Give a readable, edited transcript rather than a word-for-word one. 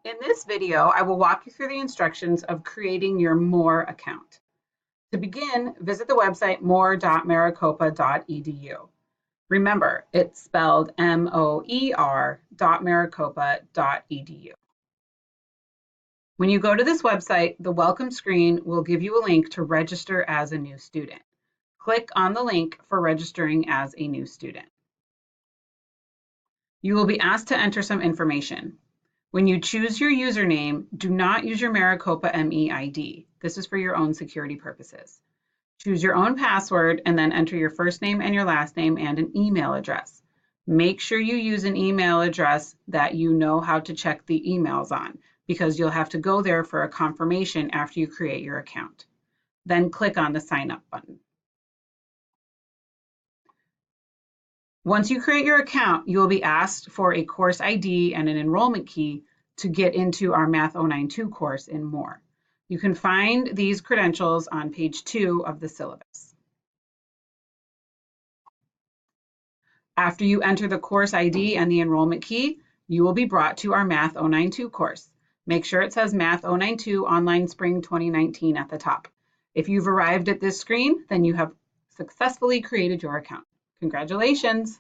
In this video, I will walk you through the instructions of creating your MOER account. To begin, visit the website moer.maricopa.edu. Remember, it's spelled MOER.maricopa.edu. When you go to this website, the welcome screen will give you a link to register as a new student. Click on the link for registering as a new student. You will be asked to enter some information. When you choose your username, do not use your Maricopa MEID. This is for your own security purposes. Choose your own password and then enter your first name and your last name and an email address. Make sure you use an email address that you know how to check the emails on, because you'll have to go there for a confirmation after you create your account. Then click on the sign up button. Once you create your account, you will be asked for a course ID and an enrollment key to get into our Math 092 course in MOER. You can find these credentials on page 2 of the syllabus. After you enter the course ID and the enrollment key, you will be brought to our Math 092 course. Make sure it says Math 092 Online Spring 2019 at the top. If you've arrived at this screen, then you have successfully created your account. Congratulations!